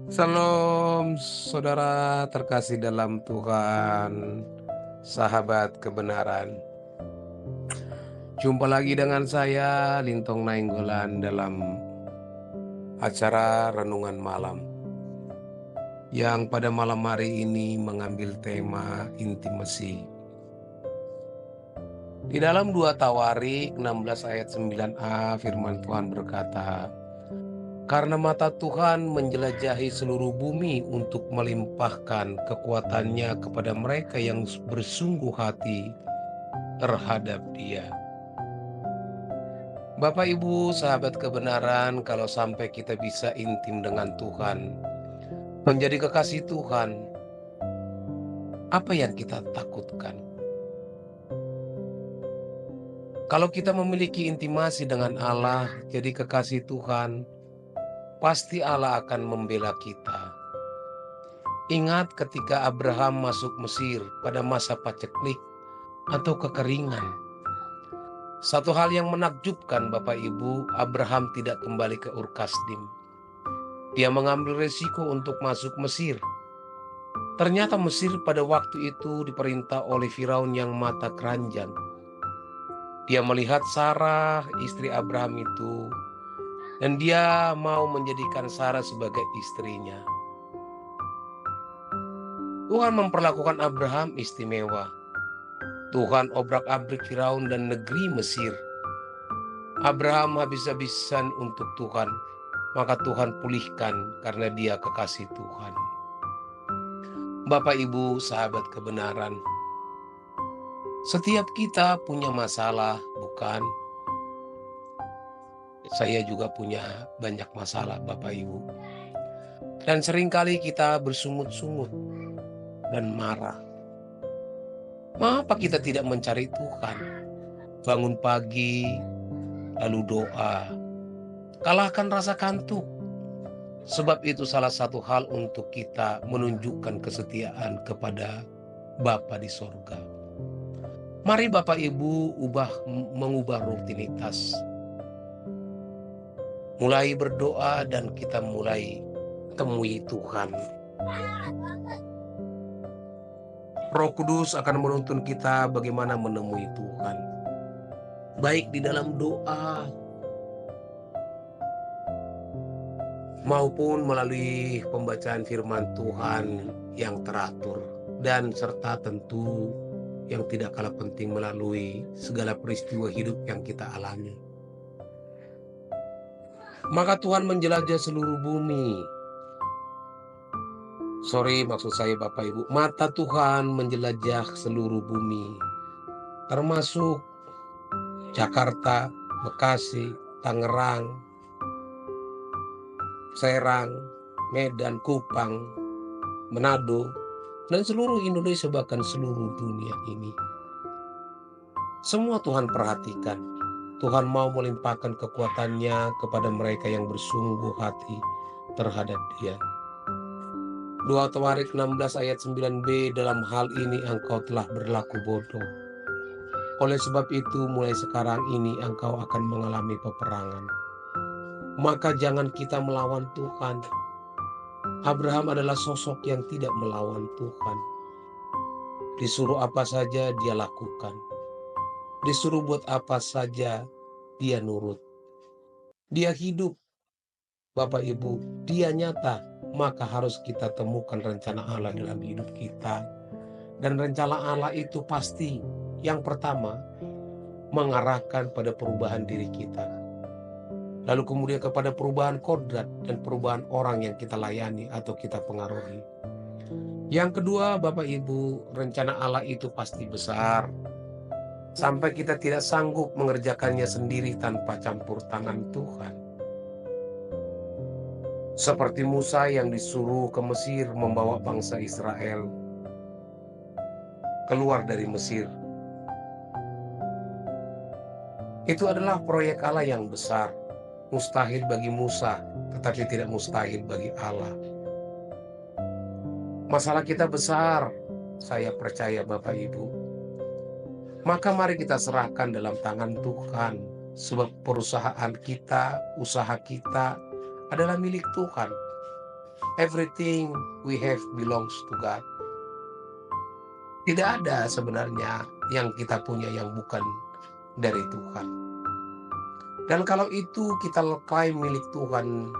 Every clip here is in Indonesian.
Salam saudara terkasih dalam Tuhan, sahabat kebenaran. Jumpa lagi dengan saya Lintong Nainggolan dalam acara Renungan Malam yang pada malam hari ini mengambil tema intimasi. Di dalam 2 Tawarik 16 ayat 9a firman Tuhan berkata, "Karena mata Tuhan menjelajahi seluruh bumi untuk melimpahkan kekuatannya kepada mereka yang bersungguh hati terhadap Dia." Bapak, Ibu, sahabat kebenaran, kalau sampai kita bisa intim dengan Tuhan, menjadi kekasih Tuhan, apa yang kita takutkan? Kalau kita memiliki intimasi dengan Allah, jadi kekasih Tuhan, pasti Allah akan membela kita. Ingat ketika Abraham masuk Mesir pada masa paceklik atau kekeringan. Satu hal yang menakjubkan Bapak Ibu, Abraham tidak kembali ke Ur Kasdim. Dia mengambil resiko untuk masuk Mesir. Ternyata Mesir pada waktu itu diperintah oleh Firaun yang mata keranjang. Dia melihat Sarah, istri Abraham itu, dan dia mau menjadikan Sarah sebagai istrinya. Tuhan memperlakukan Abraham istimewa. Tuhan obrak-abrik Firaun dan negeri Mesir. Abraham habis-habisan untuk Tuhan, maka Tuhan pulihkan karena dia kekasih Tuhan. Bapak, Ibu, sahabat kebenaran, setiap kita punya masalah, bukan? Saya juga punya banyak masalah, Bapak Ibu. Dan seringkali kita bersungut-sungut dan marah. Mengapa kita tidak mencari Tuhan? Bangun pagi, lalu doa. Kalahkan rasa kantuk. Sebab itu salah satu hal untuk kita menunjukkan kesetiaan kepada Bapa di sorga. Mari Bapak Ibu mengubah rutinitas. Mulai berdoa dan kita mulai temui Tuhan. Roh Kudus akan menuntun kita bagaimana menemui Tuhan. Baik di dalam doa maupun melalui pembacaan firman Tuhan yang teratur, dan serta tentu yang tidak kalah penting melalui segala peristiwa hidup yang kita alami. Maka Tuhan menjelajah seluruh bumi. Maksud saya Bapak Ibu, mata Tuhan menjelajah seluruh bumi, termasuk Jakarta, Bekasi, Tangerang, Serang, Medan, Kupang, Manado, dan seluruh Indonesia, bahkan seluruh dunia ini. Semua Tuhan perhatikan. Tuhan mau melimpahkan kekuatannya kepada mereka yang bersungguh hati terhadap Dia. 2 Tawarik 16 ayat 9b, dalam hal ini engkau telah berlaku bodoh. Oleh sebab itu mulai sekarang ini engkau akan mengalami peperangan. Maka jangan kita melawan Tuhan. Abraham adalah sosok yang tidak melawan Tuhan. Disuruh apa saja dia lakukan. Disuruh buat apa saja dia nurut. Dia hidup, Bapak Ibu, dia nyata. Maka harus kita temukan rencana Allah dalam hidup kita. Dan rencana Allah itu pasti yang pertama mengarahkan pada perubahan diri kita. Lalu kemudian kepada perubahan kodrat dan perubahan orang yang kita layani atau kita pengaruhi. Yang kedua, Bapak Ibu, rencana Allah itu pasti besar. Sampai kita tidak sanggup mengerjakannya sendiri tanpa campur tangan Tuhan. Seperti Musa yang disuruh ke Mesir membawa bangsa Israel keluar dari Mesir. Itu adalah proyek Allah yang besar. Mustahil bagi Musa, tetapi tidak mustahil bagi Allah. Masalah kita besar, saya percaya Bapak Ibu. Maka mari kita serahkan dalam tangan Tuhan. Sebab perusahaan kita, usaha kita adalah milik Tuhan. Everything we have belongs to God. Tidak ada sebenarnya yang kita punya yang bukan dari Tuhan. Dan kalau itu kita klaim milik Tuhan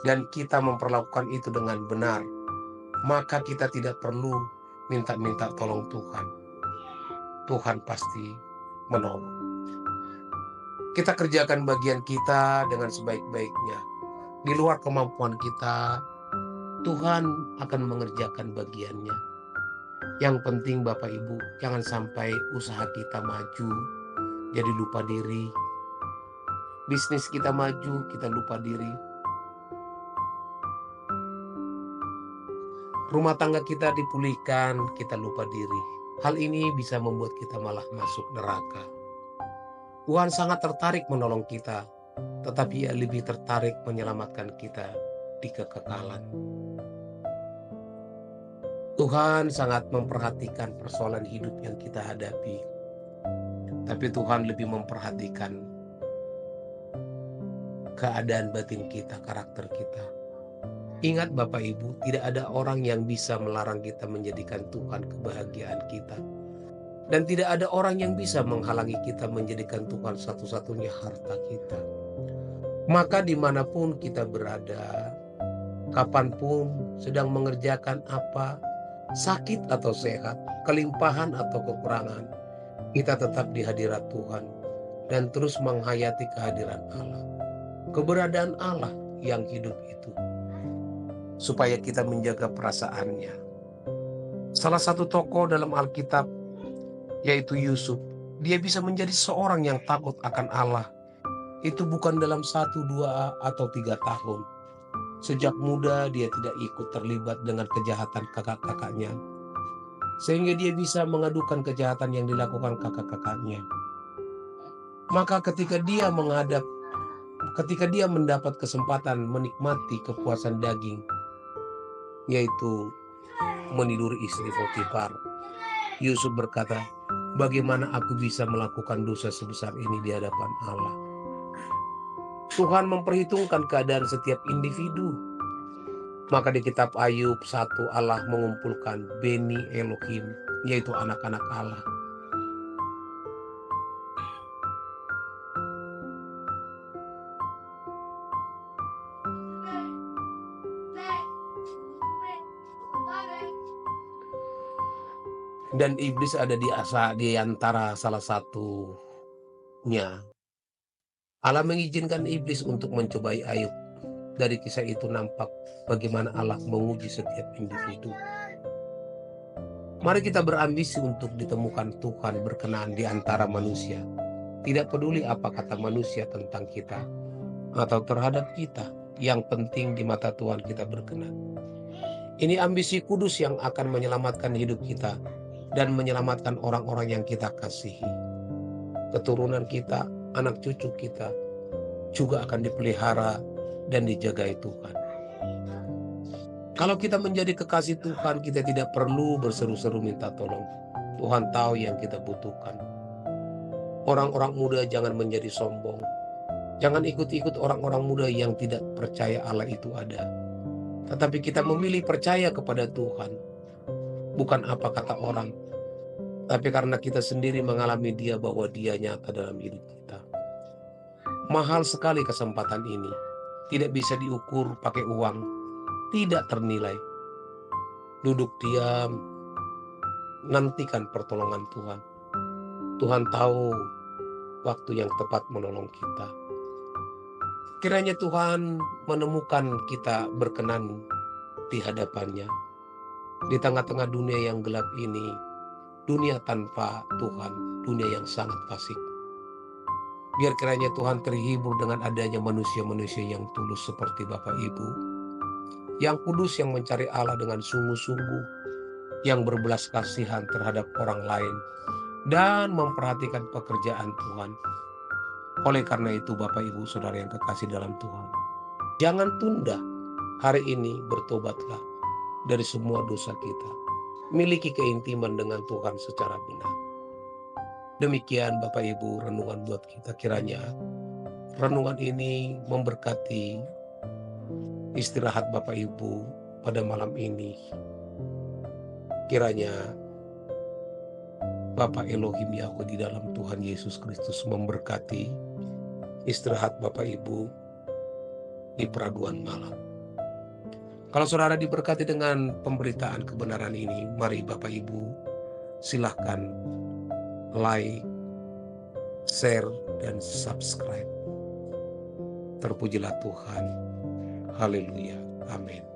dan kita memperlakukan itu dengan benar, maka kita tidak perlu minta-minta tolong Tuhan. Tuhan pasti menolong. Kita kerjakan bagian kita dengan sebaik-baiknya. Di luar kemampuan kita, Tuhan akan mengerjakan bagiannya. Yang penting Bapak Ibu, jangan sampai usaha kita maju, jadi lupa diri. Bisnis kita maju, kita lupa diri. Rumah tangga kita dipulihkan, kita lupa diri. Hal ini bisa membuat kita malah masuk neraka. Tuhan sangat tertarik menolong kita, tetapi Ia lebih tertarik menyelamatkan kita di kekekalan. Tuhan sangat memperhatikan persoalan hidup yang kita hadapi, tapi Tuhan lebih memperhatikan keadaan batin kita, karakter kita. Ingat Bapak Ibu, tidak ada orang yang bisa melarang kita menjadikan Tuhan kebahagiaan kita. Dan tidak ada orang yang bisa menghalangi kita menjadikan Tuhan satu-satunya harta kita. Maka dimanapun kita berada, kapanpun sedang mengerjakan apa, sakit atau sehat, kelimpahan atau kekurangan, kita tetap di hadirat Tuhan dan terus menghayati kehadiran Allah. Keberadaan Allah yang hidup itu. Supaya kita menjaga perasaannya. Salah satu tokoh dalam Alkitab yaitu Yusuf. Dia bisa menjadi seorang yang takut akan Allah. Itu bukan dalam 1, 2, atau 3 tahun. Sejak muda dia tidak ikut terlibat dengan kejahatan kakak-kakaknya. Sehingga dia bisa mengadukan kejahatan yang dilakukan kakak-kakaknya. Maka ketika dia mendapat kesempatan menikmati kepuasan daging, yaitu meniduri istri Potifar, Yusuf berkata, bagaimana aku bisa melakukan dosa sebesar ini di hadapan Allah? Tuhan memperhitungkan keadaan setiap individu. Maka di kitab Ayub 1 Allah mengumpulkan Beni Elohim, yaitu anak-anak Allah. Dan iblis ada di antara salah satunya. Allah mengizinkan iblis untuk mencobai Ayub. Dari kisah itu nampak bagaimana Allah menguji setiap individu. Mari kita berambisi untuk ditemukan Tuhan berkenan di antara manusia. Tidak peduli apa kata manusia tentang kita atau terhadap kita. Yang penting di mata Tuhan kita berkenan. Ini ambisi kudus yang akan menyelamatkan hidup kita dan menyelamatkan orang-orang yang kita kasihi. Keturunan kita, anak cucu kita juga akan dipelihara dan dijagai Tuhan. Kalau kita menjadi kekasih Tuhan, kita tidak perlu berseru-seru minta tolong. Tuhan tahu yang kita butuhkan. Orang-orang muda jangan menjadi sombong. Jangan ikut-ikut orang-orang muda yang tidak percaya Allah itu ada. Tetapi kita memilih percaya kepada Tuhan. Bukan apa kata orang, tapi karena kita sendiri mengalami Dia bahwa Dia nyata dalam hidup kita. Mahal sekali kesempatan ini. Tidak bisa diukur pakai uang. Tidak ternilai. Duduk diam, nantikan pertolongan Tuhan. Tuhan tahu waktu yang tepat menolong kita. Kiranya Tuhan menemukan kita berkenan di hadapannya. Di tengah-tengah dunia yang gelap ini, dunia tanpa Tuhan, dunia yang sangat fasik. Biar kiranya Tuhan terhibur dengan adanya manusia-manusia yang tulus seperti Bapak Ibu, yang kudus, yang mencari Allah dengan sungguh-sungguh, yang berbelas kasihan terhadap orang lain, dan memperhatikan pekerjaan Tuhan. Oleh karena itu Bapak Ibu Saudara yang kekasih dalam Tuhan, jangan tunda, hari ini bertobatlah dari semua dosa kita. Miliki keintiman dengan Tuhan secara benar. Demikian Bapak Ibu renungan buat kita, kiranya renungan ini memberkati istirahat Bapak Ibu pada malam ini. Kiranya Bapa Elohim Yahweh di dalam Tuhan Yesus Kristus memberkati istirahat Bapak Ibu di peraduan malam. Kalau saudara diberkati dengan pemberitaan kebenaran ini, mari Bapak Ibu silahkan like, share, dan subscribe. Terpujilah Tuhan. Haleluya. Amin.